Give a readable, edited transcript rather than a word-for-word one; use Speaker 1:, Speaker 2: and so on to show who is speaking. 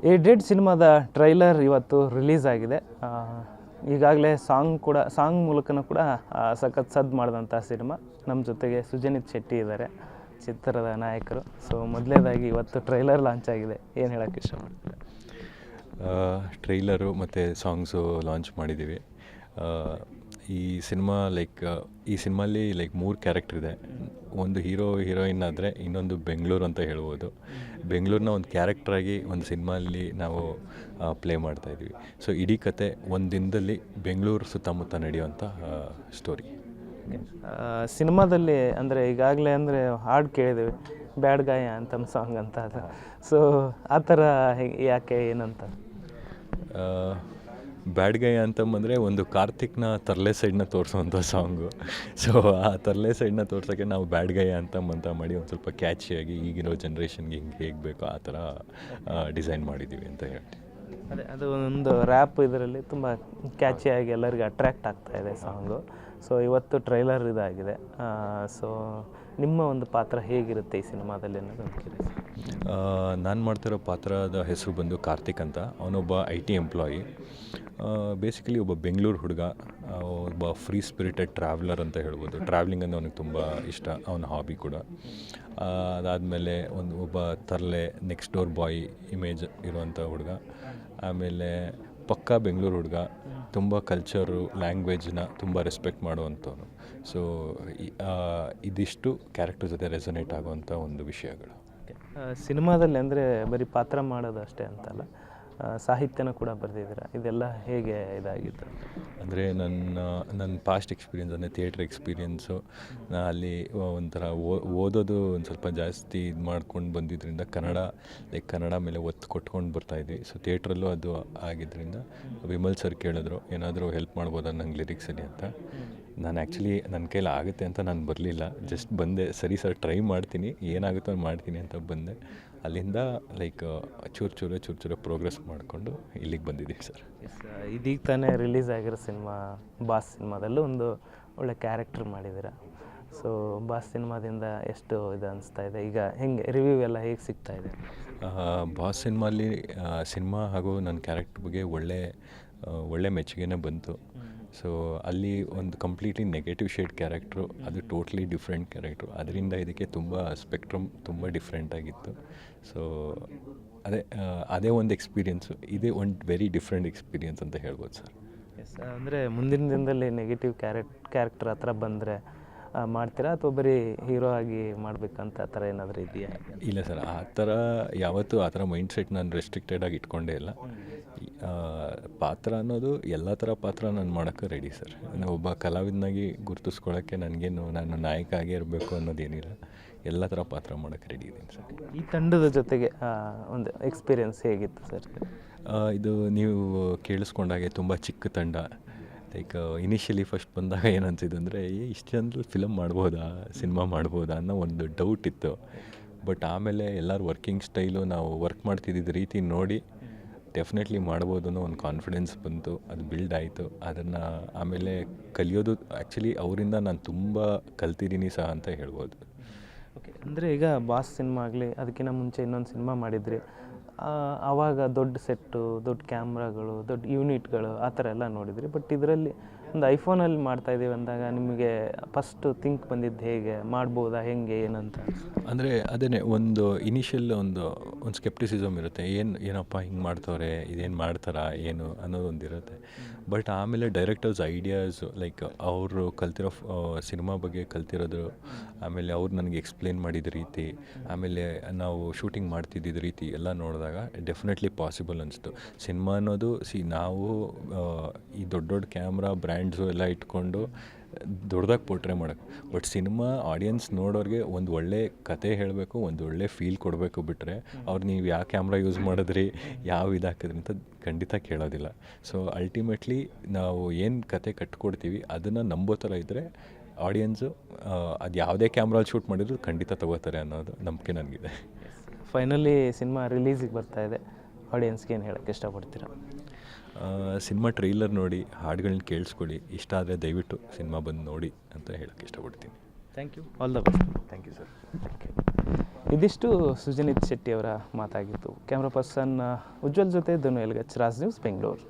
Speaker 1: Aided ಸಿನಿಮಾದ trailer ಇವತ್ತು release ಆಗಿದೆ. ಈಗಾಗಲೇ ಸಾಂಗ್ ಮೂಲಕನೂ ಕೂಡ ಸಖತ್ ಸದ್ದು ಮಾಡಿದಂಥ ಸಿನಿಮಾ. ನಮ್ಮ ಜೊತೆಗೆ ಸುಜನಿತ್ ಶೆಟ್ಟಿ ಇದ್ದಾರೆ, ಚಿತ್ರದ ನಾಯಕರು. ಸೊ ಮೊದಲನೇದಾಗಿ ಇವತ್ತು ಟ್ರೈಲರ್ ಲಾಂಚ್ ಆಗಿದೆ, ಏನು ಹೇಳೋಕ್ಕೆ ಇಷ್ಟಪಡ್ತೀರಾ?
Speaker 2: ಟ್ರೈಲರು ಮತ್ತು ಸಾಂಗ್ಸು ಲಾಂಚ್ ಮಾಡಿದ್ದೀವಿ. ಈ ಸಿನಿಮಾಲಿ 3 ಕ್ಯಾರೆಕ್ಟರ್ ಇದೆ. ಒಂದು ಹೀರೋಯಿನ್ ಆದರೆ ಇನ್ನೊಂದು ಬೆಂಗಳೂರು ಅಂತ ಹೇಳ್ಬೋದು. ಬೆಂಗಳೂರಿನ ಒಂದು ಕ್ಯಾರೆಕ್ಟ್ರಾಗಿ ಒಂದು ಸಿನಿಮಾಲಿ ನಾವು ಪ್ಲೇ ಮಾಡ್ತಾಯಿದ್ವಿ. ಸೊ ಇಡೀ ಕತೆ ಒಂದು ದಿನದಲ್ಲಿ ಬೆಂಗಳೂರು ಸುತ್ತಮುತ್ತ ನಡೆಯುವಂಥ ಸ್ಟೋರಿ.
Speaker 1: ಸಿನಿಮಾದಲ್ಲಿ ಅಂದರೆ ಈಗಾಗಲೇ ಅಂದರೆ ಹಾಡು ಕೇಳಿದ್ದೀವಿ, ಬ್ಯಾಡ್ ಗಾಯ ಅಂತ ಸಾಂಗ್ ಅಂತ. ಅದು ಸೊ ಆ ಥರ ಯಾಕೆ ಏನಂತ?
Speaker 2: ಬ್ಯಾಡ್ ಗೈ ಅಂತಂದರೆ ಒಂದು ಕಾರ್ತಿಕ್ನ ತರ್ಲೆ ಸೈಡ್ನ ತೋರಿಸೋವಂಥ ಸಾಂಗು. ಸೊ ಆ ತರ್ಲೆ ಸೈಡ್ನ ತೋರ್ಸೋಕ್ಕೆ ನಾವು ಬ್ಯಾಡ್ ಗೈ ಅಂತ ಮಾಡಿ ಒಂದು ಸ್ವಲ್ಪ ಕ್ಯಾಚಿಯಾಗಿ ಈಗಿರೋ ಜನ್ರೇಷನ್ಗೆ ಹೇಗೆ ಬೇಕೋ ಆ ಥರ ಡಿಸೈನ್ ಮಾಡಿದ್ದೀವಿ ಅಂತ ಹೇಳ್ತೀವಿ.
Speaker 1: ಅದು ಒಂದು ರ್ಯಾಪ್ ಇದರಲ್ಲಿ ತುಂಬ ಕ್ಯಾಚಿಯಾಗಿ ಎಲ್ಲರಿಗೂ ಅಟ್ರ್ಯಾಕ್ಟ್ ಆಗ್ತಾಯಿದೆ ಸಾಂಗು. ಸೊ ಇವತ್ತು ಟ್ರೈಲರ್ ಇದಾಗಿದೆ. ಸೊ ನಿಮ್ಮ ಒಂದು ಪಾತ್ರ ಹೇಗಿರುತ್ತೆ ಈ ಸಿನಿಮಾದಲ್ಲಿ ಅನ್ನೋದು
Speaker 2: ನಾನು ಮಾಡ್ತಿರೋ ಪಾತ್ರದ ಹೆಸರು ಬಂದು ಕಾರ್ತಿಕ್ ಅಂತ. ಅವನೊಬ್ಬ IT ಎಂಪ್ಲಾಯಿ. ಬೇಸಿಕಲಿ ಒಬ್ಬ ಬೆಂಗಳೂರು ಹುಡುಗ, ಒಬ್ಬ ಫ್ರೀ ಸ್ಪಿರಿಟೆಡ್ ಟ್ರಾವೆಲರ್ ಅಂತ ಹೇಳ್ಬೋದು. ಟ್ರಾವೆಲಿಂಗ್ ಅಂದರೆ ಅವನಿಗೆ ತುಂಬ ಇಷ್ಟ, ಅವನ ಹಾಬಿ ಕೂಡ. ಅದಾದಮೇಲೆ ಒಬ್ಬ ತರ್ಲೆ ನೆಕ್ಸ್ಟ್ ಡೋರ್ ಬಾಯ್ ಇಮೇಜ್ ಇರುವಂಥ ಹುಡುಗ. ಆಮೇಲೆ ಪಕ್ಕಾ ಬೆಂಗಳೂರು ಹುಡುಗ, ತುಂಬ ಕಲ್ಚರು ಲ್ಯಾಂಗ್ವೇಜ್ನ ತುಂಬ ರೆಸ್ಪೆಕ್ಟ್ ಮಾಡುವಂಥವನು. ಸೊ ಇದಿಷ್ಟು ಕ್ಯಾರೆಕ್ಟರ್ ಜೊತೆ ರೆಸೊನೇಟ್ ಆಗುವಂಥ ಒಂದು ವಿಷಯಗಳು.
Speaker 1: ಸಿನಿಮಾದಲ್ಲಿ ಅಂದರೆ ಬರೀ ಪಾತ್ರ ಮಾಡೋದು ಅಷ್ಟೇ ಅಂತಲ್ಲ, ಸಾಹಿತ್ಯನೂ ಕೂಡ ಬರೆದಿದ್ದೀರಾ. ಇದೆಲ್ಲ ಹೇಗೆ ಇದಾಗಿತ್ತು?
Speaker 2: ಅಂದರೆ ನನ್ನ ಪಾಸ್ಟ್ ಎಕ್ಸ್ಪೀರಿಯೆನ್ಸ್ ಅಂದರೆ ಥಿಯೇಟ್ರ್ ಎಕ್ಸ್ಪೀರಿಯೆನ್ಸು. ಅಲ್ಲಿ ಒಂಥರ ಓದೋದು ಒಂದು ಸ್ವಲ್ಪ ಜಾಸ್ತಿ ಇದು ಮಾಡ್ಕೊಂಡು ಬಂದಿದ್ದರಿಂದ ಕನ್ನಡ ಮೇಲೆ ಒತ್ತು ಕೊಟ್ಕೊಂಡು ಬರ್ತಾಯಿದ್ವಿ. ಸೊ ಥಿಯೇಟ್ರಲ್ಲೂ ಅದು ಆಗಿದ್ದರಿಂದ ವಿಮಲ್ ಸರ್ ಕೇಳಿದ್ರು, ಏನಾದರೂ ಹೆಲ್ಪ್ ಮಾಡ್ಬೋದಾ ನಂಗೆ ಲಿರಿಕ್ಸಲ್ಲಿ ಅಂತ. ನಾನು ಆ್ಯಕ್ಚುಲಿ ನನ್ನ ಕೈಲಿ ಆಗುತ್ತೆ ಅಂತ ನಾನು ಬರಲಿಲ್ಲ, ಜಸ್ಟ್ ಬಂದೆ. ಸರಿ ಸರ್, ಟ್ರೈ ಮಾಡ್ತೀನಿ, ಏನಾಗುತ್ತೋ ಮಾಡ್ತೀನಿ ಅಂತ ಬಂದೆ. ಅಲ್ಲಿಂದ ಚೂರು ಪ್ರೋಗ್ರೆಸ್ ಮಾಡಿಕೊಂಡು ಇಲ್ಲಿಗೆ ಬಂದಿದ್ದೀವಿ ಸರ್.
Speaker 1: ಇದೀಗ ತಾನೇ ರಿಲೀಸ್ ಆಗಿರೋ ಸಿನಿಮಾ ಬಾಸ್ ಸಿನಿಮಾದಲ್ಲೂ ಒಂದು ಒಳ್ಳೆ ಕ್ಯಾರೆಕ್ಟರ್ ಮಾಡಿದ್ದೀರಾ. ಸೊ ಬಾಸ್ ಸಿನಿಮಾದಿಂದ ಎಷ್ಟು ಇದು ಅನಿಸ್ತಾ ಇದೆ ಈಗ? ಹೆಂಗೆ ರಿವ್ಯೂ ಎಲ್ಲ ಹೇಗೆ ಸಿಗ್ತಾ ಇದೆ?
Speaker 2: ಬಾಸ್ ಸಿನಿಮಾ ಹಾಗೂ ನನ್ನ ಕ್ಯಾರೆಕ್ಟರ್ ಬಗ್ಗೆ ಒಳ್ಳೆ ಮೆಚ್ಚುಗೆನೇ ಬಂತು. ಸೊ ಅಲ್ಲಿ ಒಂದು ಕಂಪ್ಲೀಟ್ಲಿ ನೆಗೆಟಿವ್ ಶೇಡ್ ಕ್ಯಾರೆಕ್ಟ್ರು, ಅದು ಟೋಟ್ಲಿ ಡಿಫ್ರೆಂಟ್ ಕ್ಯಾರೆಕ್ಟ್ರು. ಅದರಿಂದ ಇದಕ್ಕೆ ತುಂಬ ಸ್ಪೆಕ್ಟ್ರಮ್ ತುಂಬ ಡಿಫ್ರೆಂಟ್ ಆಗಿತ್ತು. ಸೊ ಅದೇ ಒಂದು ಎಕ್ಸ್ಪೀರಿಯೆನ್ಸು, ಇದೇ ಒಂದು ವೆರಿ ಡಿಫ್ರೆಂಟ್ ಎಕ್ಸ್ಪೀರಿಯೆನ್ಸ್ ಅಂತ ಹೇಳ್ಬೋದು ಸರ್.
Speaker 1: ಎಸ್, ಅಂದರೆ ಮುಂದಿನ ದಿನದಲ್ಲಿ ನೆಗೆಟಿವ್ ಕ್ಯಾರೆಕ್ಟರ್ ಆ ಥರ ಬಂದರೆ ಮಾಡ್ತೀರಾ, ಅಥವಾ ಬರೀ ಹೀರೋ ಆಗಿ ಮಾಡಬೇಕಂತ ಆ ಥರ ಏನಾದರೂ ಇದೆಯಾ?
Speaker 2: ಇಲ್ಲ ಸರ್, ಯಾವತ್ತೂ ಆ ಥರ ಮೈಂಡ್ ಸೆಟ್ ನಾನು ರೆಸ್ಟ್ರಿಕ್ಟೆಡ್ ಆಗಿ ಇಟ್ಕೊಂಡೇ ಇಲ್ಲ. ಪಾತ್ರ ಅನ್ನೋದು ಎಲ್ಲ ಥರ ಪಾತ್ರ ನಾನು ಮಾಡೋಕ್ಕೆ ರೆಡಿ ಸರ್. ಒಬ್ಬ ಕಲಾವಿದನಾಗಿ ಗುರುತಿಸ್ಕೊಳ್ಳೋಕ್ಕೆ ನಾನು ನಾಯಕ ಆಗೇ ಇರಬೇಕು ಅನ್ನೋದೇನಿಲ್ಲ. ಎಲ್ಲ ಥರ ಪಾತ್ರ ಮಾಡೋಕ್ಕೆ ರೆಡಿ ಇದ್ದೀನಿ ಸರ್.
Speaker 1: ಈ ತಂಡದ ಜೊತೆಗೆ ಒಂದು ಎಕ್ಸ್ಪೀರಿಯೆನ್ಸ್ ಹೇಗಿತ್ತು ಸರ್?
Speaker 2: ಇದು ನೀವು ಕೇಳಿಸ್ಕೊಂಡಾಗೆ ತುಂಬ ಚಿಕ್ಕ ತಂಡ. ಇನಿಷಿಯಲಿ ಫಸ್ಟ್ ಬಂದಾಗ ಏನನ್ಸಿದ್ದು ಅಂದರೆ, ಇಷ್ಟು ಜನರಲ್ಲಿ ಫಿಲಮ್ ಸಿನಿಮಾ ಮಾಡ್ಬೋದಾ ಅನ್ನೋ ಒಂದು ಡೌಟ್ ಇತ್ತು. ಬಟ್ ಆಮೇಲೆ ಎಲ್ಲರೂ ವರ್ಕಿಂಗ್ ಸ್ಟೈಲು, ನಾವು ವರ್ಕ್ ಮಾಡ್ತಿದ್ದ ರೀತಿ ನೋಡಿ ಡೆಫಿನೆಟ್ಲಿ ಮಾಡ್ಬೋದು ಅನ್ನೋ ಒಂದು ಕಾನ್ಫಿಡೆನ್ಸ್ ಬಂತು. ಅದು ಬಿಲ್ಡ್ ಆಯಿತು. ಅದನ್ನು ಆಮೇಲೆ ಕಲಿಯೋದು ಆ್ಯಕ್ಚುಲಿ ಅವರಿಂದ ನಾನು ತುಂಬ ಕಲ್ತಿದ್ದೀನಿ ಸಹ ಅಂತ ಹೇಳ್ಬೋದು.
Speaker 1: ಓಕೆ, ಅಂದರೆ ಈಗ ಬಾಸ್ ಸಿನಿಮಾ ಆಗಲಿ, ಅದಕ್ಕಿಂತ ಮುಂಚೆ ಇನ್ನೊಂದು ಸಿನಿಮಾ ಮಾಡಿದ್ರಿ, ಆವಾಗ ದೊಡ್ಡ ಸೆಟ್ಟು, ದೊಡ್ಡ ಕ್ಯಾಮ್ರಾಗಳು, ದೊಡ್ಡ ಯೂನಿಟ್ಗಳು ಆ ಥರ ಎಲ್ಲ ನೋಡಿದ್ರಿ. ಬಟ್ ಇದರಲ್ಲಿ ಒಂದು ಐಫೋನಲ್ಲಿ ಮಾಡ್ತಾಯಿದ್ದೀವಿ ಅಂದಾಗ ನಿಮಗೆ ಫಸ್ಟು ಥಿಂಕ್ ಬಂದಿದ್ದು ಹೇಗೆ? ಮಾಡ್ಬೋದಾ, ಹೆಂಗೆ, ಏನಂತ?
Speaker 2: ಅಂದರೆ ಅದೇ ಒಂದು ಇನಿಷಿಯಲ್ ಒಂದು ಸ್ಕೆಪ್ಟಿಸಿಸಮ್ ಇರುತ್ತೆ. ಏನಪ್ಪ ಹಿಂಗೆ ಮಾಡ್ತವ್ರೆ, ಇದೇನು ಮಾಡ್ತಾರಾ ಏನು ಅನ್ನೋದೊಂದಿರುತ್ತೆ. ಬಟ್ ಆಮೇಲೆ ಡೈರೆಕ್ಟರ್ಸ್ ಐಡಿಯಾಸು, ಅವರು ಕಲ್ತಿರೋ ಸಿನಿಮಾ ಬಗ್ಗೆ ಕಲ್ತಿರೋದು, ಆಮೇಲೆ ಅವ್ರು ನನಗೆ ಎಕ್ಸ್ಪ್ಲೇನ್ ಮಾಡಿದ ರೀತಿ, ಆಮೇಲೆ ನಾವು ಶೂಟಿಂಗ್ ಮಾಡ್ತಿದ್ದಿದ್ದ ರೀತಿ ಎಲ್ಲ ನೋಡಿದಾಗ ಡೆಫಿನೆಟ್ಲಿ ಪಾಸಿಬಲ್ ಅನಿಸ್ತು. ಸಿನಿಮಾ ಅನ್ನೋದು ನಾವು ಈ ದೊಡ್ಡ ಕ್ಯಾಮ್ರಾ ಬ್ರ್ಯಾಂಡ್ಸು ಎಲ್ಲ ಇಟ್ಕೊಂಡು ದೊಡ್ಡದಾಗಿ ಪೋರ್ಟ್ರೇ ಮಾಡೋಕ್ಕೆ. ಬಟ್ ಸಿನಿಮಾ ಆಡಿಯನ್ಸ್ ನೋಡೋರಿಗೆ ಒಂದು ಒಳ್ಳೆ ಕತೆ ಹೇಳಬೇಕು, ಒಂದು ಒಳ್ಳೆ ಫೀಲ್ ಕೊಡಬೇಕು. ಬಿಟ್ಟರೆ ಅವ್ರು ನೀವು ಯಾವ ಕ್ಯಾಮ್ರಾ ಯೂಸ್ ಮಾಡಿದ್ರಿ, ಯಾವ ಇದಾಕಿದ್ರಿ ಅಂತ ಖಂಡಿತ ಕೇಳೋದಿಲ್ಲ. ಸೊ ಅಲ್ಟಿಮೇಟ್ಲಿ ನಾವು ಏನು ಕತೆ ಕಟ್ಕೊಡ್ತೀವಿ ಅದನ್ನು ನಂಬೋ ಥರ ಇದ್ದರೆ ಆಡಿಯನ್ಸು ಅದು ಯಾವುದೇ ಕ್ಯಾಮ್ರಲ್ಲಿ ಶೂಟ್ ಮಾಡಿದ್ರು ಖಂಡಿತ ತಗೋತಾರೆ ಅನ್ನೋದು ನಂಬಿಕೆ ನನಗಿದೆ.
Speaker 1: ಫೈನಲಿ ಸಿನಿಮಾ ರಿಲೀಸಿಗೆ ಬರ್ತಾಯಿದೆ, ಆಡಿಯನ್ಸ್ಗೆ ಏನು ಹೇಳೋಕ್ಕೆ ಇಷ್ಟಪಡ್ತೀರಾ?
Speaker 2: ಸಿನಿಮಾ ಟ್ರೈಲರ್ ನೋಡಿ, ಹಾಡುಗಳನ್ನ ಕೇಳಿಸ್ಕೊಳ್ಳಿ, ಇಷ್ಟ ಆದರೆ ದಯವಿಟ್ಟು ಸಿನಿಮಾ ಬಂದು ನೋಡಿ ಅಂತ ಹೇಳೋಕ್ಕೆ ಇಷ್ಟಪಡ್ತೀನಿ.
Speaker 1: Thank you, all the best.
Speaker 2: Thank you sir.
Speaker 1: Thank you. ಇದಿಷ್ಟು ಸುಜನಿತ್ ಶೆಟ್ಟಿಯವರ ಮಾತಾಗಿತ್ತು. ಕ್ಯಾಮ್ರಾ ಪರ್ಸನ್ ಉಜ್ವಲ್ ಜೊತೆ ಧನು ಎಲ್ಗಚ್, ರಾಜ್ ನ್ಯೂಸ್, ಬೆಂಗಳೂರು.